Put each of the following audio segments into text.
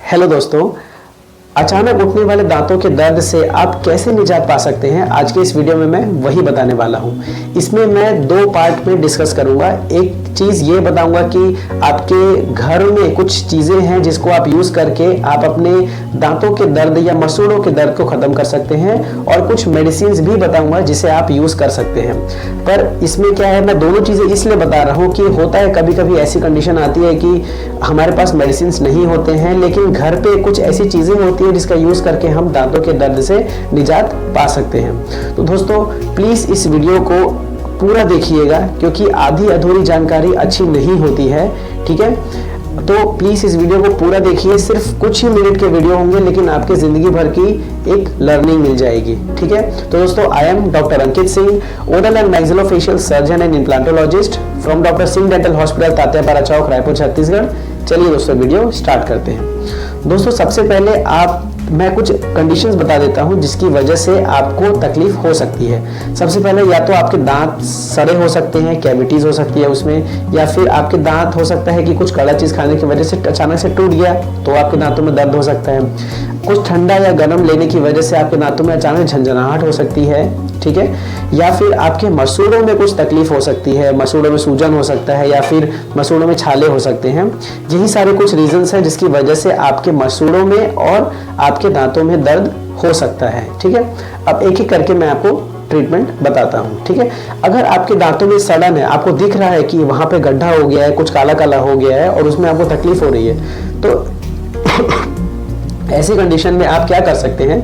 Hello दोस्तों, अचानक उठने वाले दांतों के दर्द से आप कैसे निजात पा सकते हैं, आज के इस वीडियो में मैं वही बताने वाला हूं। इसमें मैं दो पार्ट में डिस्कस करूंगा। एक चीज़ ये बताऊंगा कि आपके घर में कुछ चीज़ें हैं जिसको आप यूज़ करके आप अपने दांतों के दर्द या मसूड़ों के दर्द को ख़त्म कर सकते हैं, और कुछ मेडिसिन भी बताऊंगा जिसे आप यूज़ कर सकते हैं। पर इसमें क्या है, मैं दोनों चीज़ें इसलिए बता रहा हूँ कि होता है कभी कभी ऐसी कंडीशन आती है कि हमारे पास मेडिसिन नहीं होते हैं, लेकिन घर पे कुछ ऐसी चीज़ें होती हैं जिसका यूज करके हम दांतों के दर्द से निजात पा सकते हैं। तो दोस्तों प्लीज इस वीडियो को पूरा देखिएगा, क्योंकि आधी अधूरी जानकारी अच्छी नहीं होती है। ठीक है, तो प्लीज इस वीडियो को पूरा देखिए। सिर्फ कुछ ही मिनट के वीडियो होंगे, लेकिन आपके जिंदगी भर की एक लर्निंग मिल जाएगी। ठीक है, तो दोस्तों I am doctor Ankit Singh, oral and maxillofacial surgeon and implantologist from doctor Singh dental hospital, Tatyapara Chowk, Raipur, Chhattisgarh. चलिए दोस्तों वीडियो स्टार्ट करते हैं। दोस्तों सबसे पहले मैं कुछ कंडीशंस बता देता हूं जिसकी वजह से आपको तकलीफ हो सकती है। सबसे पहले या तो आपके दांत सड़े हो सकते हैं, कैविटीज हो सकती है उसमें, या फिर आपके दांत हो सकता है कि कुछ कड़ा चीज खाने की वजह से अचानक से टूट गया तो आपके दांतों में दर्द हो सकता है। कुछ ठंडा या गर्म लेने की वजह से आपके दांतों में अचानक झंझनाहट हो सकती है। ठीक है, या फिर आपके मसूड़ों में कुछ तकलीफ हो सकती है, मसूड़ों में सूजन हो सकता है, या फिर मसूड़ों में छाले हो सकते हैं। यही सारे कुछ रीजंस हैं जिसकी वजह से आपके मसूड़ों में और आपके दांतों में दर्द हो सकता है। ठीक है, अब एक एक करके मैं आपको ट्रीटमेंट बताता हूँ। ठीक है, अगर आपके दांतों में सड़न है, आपको दिख रहा है कि वहां पे गड्ढा हो गया है, कुछ काला काला हो गया है और उसमें आपको तकलीफ हो रही है, तो ऐसी कंडीशन में आप क्या कर सकते हैं,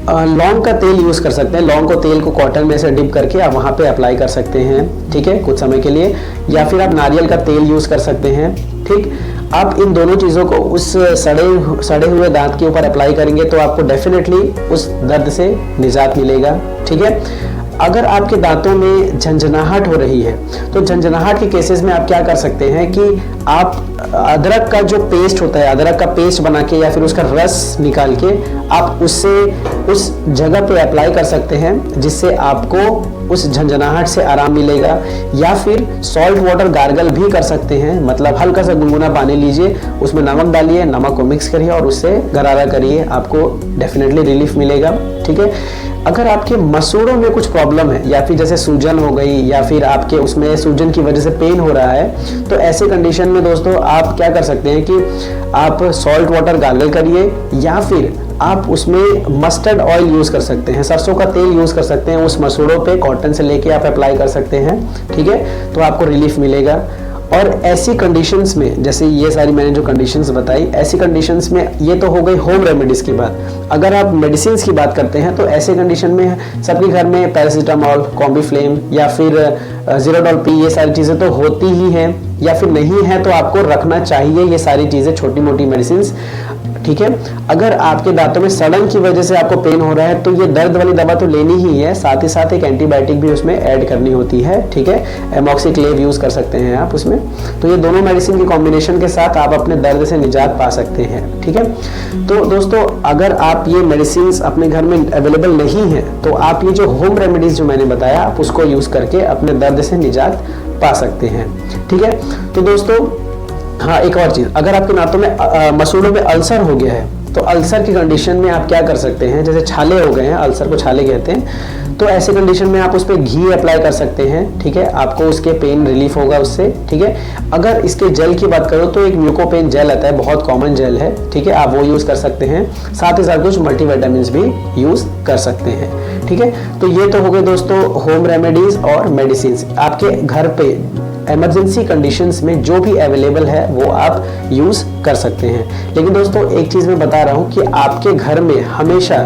लौंग का तेल यूज कर सकते हैं। लौंग को तेल को कॉटन में से डिप करके आप वहां पे अप्लाई कर सकते हैं। ठीक है, कुछ समय के लिए। या फिर आप नारियल का तेल यूज कर सकते हैं। ठीक, आप इन दोनों चीज़ों को उस सड़े हुए दांत के ऊपर अप्लाई करेंगे तो आपको डेफिनेटली उस दर्द से निजात मिलेगा। ठीक है, अगर आपके दांतों में झंझनाहट हो रही है तो झंझनाहट के केसेस में आप क्या कर सकते हैं कि आप अदरक का जो पेस्ट होता है, अदरक का पेस्ट बना के या फिर उसका रस निकाल के आप उससे उस जगह पे अप्लाई कर सकते हैं, जिससे आपको उस झंझनाहट से आराम मिलेगा। या फिर सॉल्ट वाटर गार्गल भी कर सकते हैं, मतलब हल्का सा गुनगुना पानी लीजिए, उसमें नमक डालिए, नमक को मिक्स करिए और उससे गरारा करिए, आपको डेफिनेटली रिलीफ मिलेगा। ठीक है, अगर आपके मसूड़ों में कुछ प्रॉब्लम है या फिर जैसे सूजन हो गई या फिर आपके उसमें सूजन की वजह से पेन हो रहा है, तो ऐसे कंडीशन में दोस्तों आप क्या कर सकते हैं कि आप सॉल्ट वाटर गार्गल करिए, या फिर आप उसमें मस्टर्ड ऑयल यूज कर सकते हैं, सरसों का तेल यूज कर सकते हैं, उस मसूड़ों पे कॉटन से लेके आप अप्लाई कर सकते हैं। ठीक है, तो आपको रिलीफ मिलेगा। और ऐसी कंडीशंस में, जैसे ये सारी मैंने जो कंडीशंस बताई, ऐसी कंडीशंस में ये तो हो गई होम रेमेडीज की बात। अगर आप मेडिसिन की बात करते हैं तो ऐसे कंडीशन में सबके घर में पैरासीटामोल, कॉम्बीफ्लेम या फिर ज़ीरोडॉल पी, ये सारी चीज़ें तो होती ही हैं, या फिर नहीं है तो आपको रखना चाहिए ये सारी चीज़ें, छोटी मोटी मेडिसिन। ठीक है, अगर आपके दांतों में सड़न की वजह से आपको पेन हो रहा है तो ये दर्द वाली दवा तो लेनी ही है, साथ ही साथ एक एंटीबायोटिक भी उसमें ऐड करनी होती है। ठीक है, एमॉक्सिक्लेव यूज कर सकते हैं आप उसमें। तो ये दोनों मेडिसिन के कॉम्बिनेशन के साथ आप अपने दर्द से निजात पा सकते हैं। ठीक है, तो दोस्तों अगर आप ये मेडिसिन अपने घर में अवेलेबल नहीं है तो आप ये जो होम रेमेडीज जो मैंने बताया आप उसको यूज करके अपने दर्द से निजात पा सकते हैं। ठीक है, तो दोस्तों हाँ, एक और चीज, अगर आपके दांतों में मसूड़ों में अल्सर हो गया है तो अल्सर की कंडीशन में आप क्या कर सकते हैं, जैसे छाले हो गए हैं, अल्सर को छाले कहते हैं, तो ऐसे कंडीशन में आप उस पर घी अप्लाई कर सकते हैं। ठीक है, आपको उसके पेन रिलीफ होगा उससे। ठीक है, अगर इसके जेल की बात करो तो एक म्यूकोपेन जेल आता है, बहुत कॉमन जेल है। ठीक है, आप वो यूज कर सकते हैं, साथ ही साथ कुछ मल्टीविटामिन्स भी यूज कर सकते हैं। ठीक है, तो ये तो हो गए दोस्तों होम रेमेडीज और मेडिसिन। आपके घर पे इमरजेंसी कंडीशंस में जो भी अवेलेबल है वो आप यूज कर सकते हैं। लेकिन दोस्तों एक चीज मैं बता रहा हूं कि आपके घर में हमेशा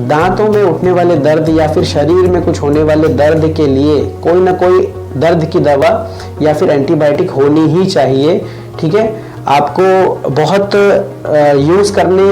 दांतों में उठने वाले दर्द या फिर शरीर में कुछ होने वाले दर्द के लिए कोई ना कोई दर्द की दवा या फिर एंटीबायोटिक होनी ही चाहिए। ठीक है, आपको बहुत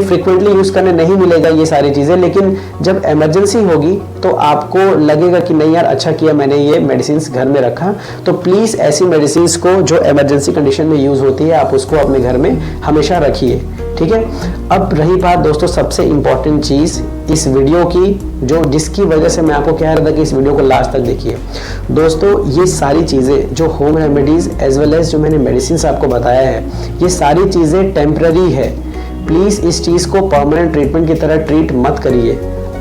फ्रिक्वेंटली यूज करने नहीं मिलेगा ये सारी चीजें, लेकिन जब इमरजेंसी होगी तो आपको लगेगा कि नहीं यार अच्छा किया मैंने ये मेडिसिन घर में रखा। तो प्लीज ऐसी मेडिसिन को जो इमरजेंसी कंडीशन में यूज होती है आप उसको अपने घर में हमेशा रखिए। ठीक है, अब रही बात दोस्तों सबसे इंपॉर्टेंट चीज इस वीडियो की, जो जिसकी वजह से मैं आपको कह रहा था कि इस वीडियो को लास्ट तक देखिए। दोस्तों ये सारी चीजें जो home remedies as well as जो मैंने मेडिसिन आपको बताया है, ये सारी चीजें टेम्पररी है। प्लीज़ इस चीज़ को परमानेंट ट्रीटमेंट की तरह ट्रीट मत करिए।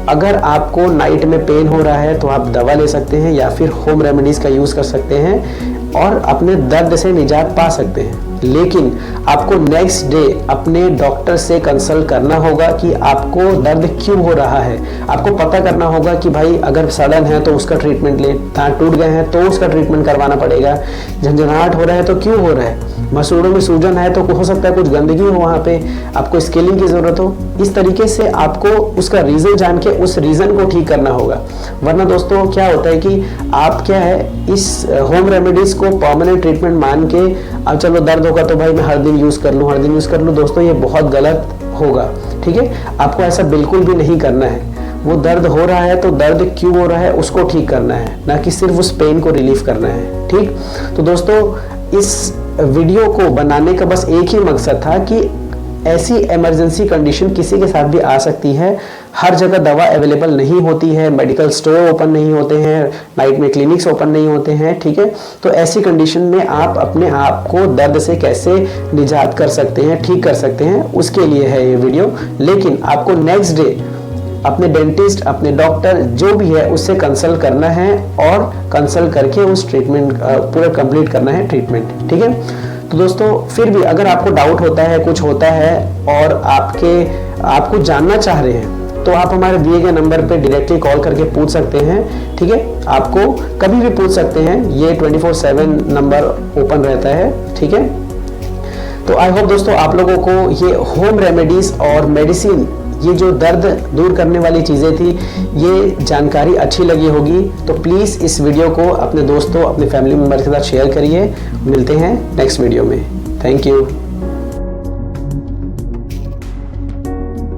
अगर आपको नाइट में पेन हो रहा है तो आप दवा ले सकते हैं या फिर होम रेमेडीज़ का यूज़ कर सकते हैं और अपने दर्द से निजात पा सकते हैं। लेकिन आपको नेक्स्ट डे अपने डॉक्टर से कंसल्ट करना होगा कि आपको दर्द क्यों हो रहा है। आपको पता करना होगा कि भाई अगर सड़न है तो उसका ट्रीटमेंट ले, दांत टूट गए हैं तो उसका ट्रीटमेंट करवाना पड़ेगा, झंझनाहट हो रहा है तो क्यों हो रहा है, मसूड़ों में सूजन है तो हो सकता है कुछ गंदगी हो वहाँ पे, आपको स्केलिंग की ज़रूरत हो। इस तरीके से आपको उसका रीज़न जान के उस रीज़न को ठीक करना होगा। वरना दोस्तों क्या होता है कि आप क्या है इस होम रेमेडीज़ को परमानेंट ट्रीटमेंट मान के अब चलो दर्द होगा तो भाई मैं हर दिन यूज़ कर लूँ, हर दिन यूज़ कर लूँ। दोस्तों ये बहुत गलत होगा, ठीक है। आपको ऐसा बिल्कुल भी नहीं करना है। वो दर्द हो रहा है तो दर्द क्यों हो रहा है उसको ठीक करना है, ना कि सिर्फ उस पेन को रिलीफ करना है, ठीक। तो दोस्तों इस वीडियो को बनाने का बस एक ही मकसद था कि ऐसी इमरजेंसी कंडीशन किसी के साथ भी आ सकती है। हर जगह दवा अवेलेबल नहीं होती है, मेडिकल स्टोर ओपन नहीं होते हैं, नाइट में क्लिनिक्स ओपन नहीं होते हैं, ठीक है। तो ऐसी कंडीशन में आप अपने आप को दर्द से कैसे निजात कर सकते हैं, ठीक कर सकते हैं, उसके लिए है ये वीडियो। लेकिन आपको नेक्स्ट डे अपने डेंटिस्ट, अपने डॉक्टर जो भी है उससे कंसल्ट करना है और कंसल्ट करके उस ट्रीटमेंट पूरा कंप्लीट करना है ट्रीटमेंट, ठीक है। तो दोस्तों फिर भी अगर आपको डाउट होता है, कुछ होता है और आपको जानना चाह रहे हैं तो आप हमारे दिए गए नंबर पे डायरेक्टली कॉल करके पूछ सकते हैं, ठीक है। आपको कभी भी पूछ सकते हैं, ये 24/7 नंबर ओपन रहता है, ठीक है। तो आई होप दोस्तों आप लोगों को ये होम रेमेडीज और मेडिसिन, ये जो दर्द दूर करने वाली चीज़ें थी, ये जानकारी अच्छी लगी होगी। तो प्लीज़ इस वीडियो को अपने दोस्तों, अपने फैमिली मेम्बर के साथ शेयर करिए। मिलते हैं नेक्स्ट वीडियो में। Thank you.